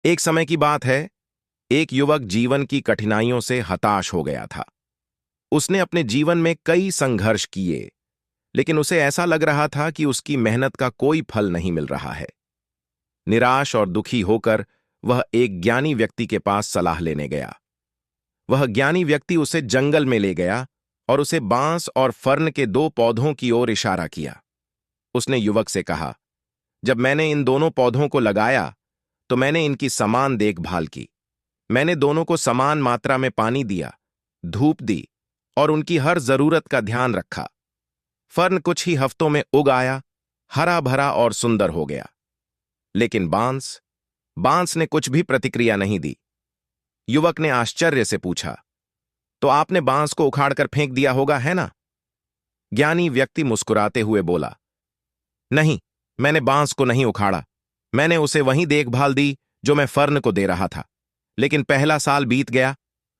एक समय की बात है, एक युवक जीवन की कठिनाइयों से हताश हो गया था। उसने अपने जीवन में कई संघर्ष किए, लेकिन उसे ऐसा लग रहा था कि उसकी मेहनत का कोई फल नहीं मिल रहा है। निराश और दुखी होकर वह एक ज्ञानी व्यक्ति के पास सलाह लेने गया। वह ज्ञानी व्यक्ति उसे जंगल में ले गया और उसे बांस और फर्न के दो पौधों की ओर इशारा किया। उसने युवक से कहा, जब मैंने इन दोनों पौधों को लगाया तो मैंने इनकी समान देखभाल की। मैंने दोनों को समान मात्रा में पानी दिया, धूप दी और उनकी हर जरूरत का ध्यान रखा। फर्न कुछ ही हफ्तों में उग आया, हरा भरा और सुंदर हो गया। लेकिन बांस बांस ने कुछ भी प्रतिक्रिया नहीं दी। युवक ने आश्चर्य से पूछा, तो आपने बांस को उखाड़कर फेंक दिया होगा, है ना? ज्ञानी व्यक्ति मुस्कुराते हुए बोला, नहीं, मैंने बांस को नहीं उखाड़ा। मैंने उसे वही देखभाल दी जो मैं फर्न को दे रहा था। लेकिन पहला साल बीत गया,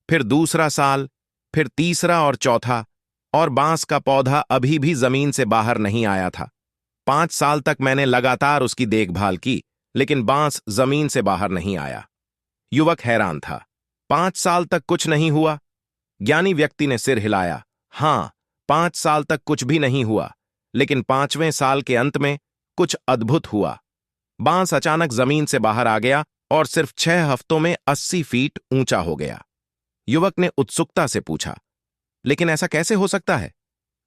फिर दूसरा साल, फिर तीसरा और चौथा, और बांस का पौधा अभी भी जमीन से बाहर नहीं आया था। 5 साल तक मैंने लगातार उसकी देखभाल की, लेकिन बांस जमीन से बाहर नहीं आया। युवक हैरान था। 5 साल तक कुछ नहीं हुआ? ज्ञानी व्यक्ति ने सिर हिलाया। हां, 5 साल तक कुछ भी नहीं हुआ, लेकिन 5वें साल के अंत में कुछ अद्भुत हुआ। बांस अचानक जमीन से बाहर आ गया और सिर्फ 6 हफ्तों में 80 फीट ऊंचा हो गया। युवक ने उत्सुकता से पूछा, लेकिन ऐसा कैसे हो सकता है?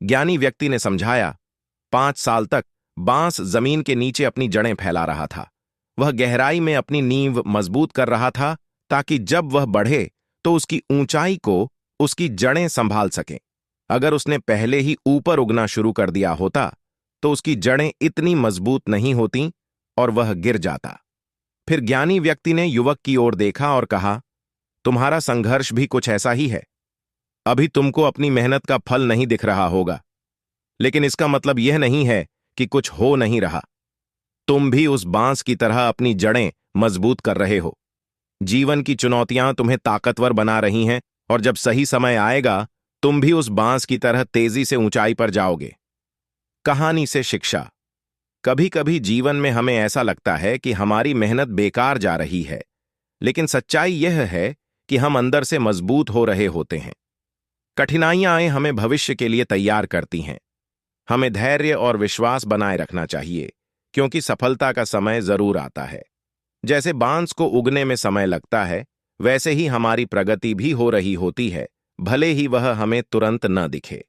ज्ञानी व्यक्ति ने समझाया, 5 साल तक बांस जमीन के नीचे अपनी जड़ें फैला रहा था। वह गहराई में अपनी नींव मजबूत कर रहा था, ताकि जब वह बढ़े तो उसकी ऊंचाई को उसकी जड़ें संभाल सकें। अगर उसने पहले ही ऊपर उगना शुरू कर दिया होता तो उसकी जड़ें इतनी मजबूत नहीं होतीं और वह गिर जाता। फिर ज्ञानी व्यक्ति ने युवक की ओर देखा और कहा, तुम्हारा संघर्ष भी कुछ ऐसा ही है। अभी तुमको अपनी मेहनत का फल नहीं दिख रहा होगा, लेकिन इसका मतलब यह नहीं है कि कुछ हो नहीं रहा। तुम भी उस बांस की तरह अपनी जड़ें मजबूत कर रहे हो। जीवन की चुनौतियां तुम्हें ताकतवर बना रही हैं, और जब सही समय आएगा तुम भी उस बांस की तरह तेजी से ऊंचाई पर जाओगे। कहानी से शिक्षा। कभी कभी जीवन में हमें ऐसा लगता है कि हमारी मेहनत बेकार जा रही है, लेकिन सच्चाई यह है कि हम अंदर से मजबूत हो रहे होते हैं। कठिनाइयां हमें भविष्य के लिए तैयार करती हैं। हमें धैर्य और विश्वास बनाए रखना चाहिए, क्योंकि सफलता का समय जरूर आता है। जैसे बांस को उगने में समय लगता है, वैसे ही हमारी प्रगति भी हो रही होती है, भले ही वह हमें तुरंत न दिखे।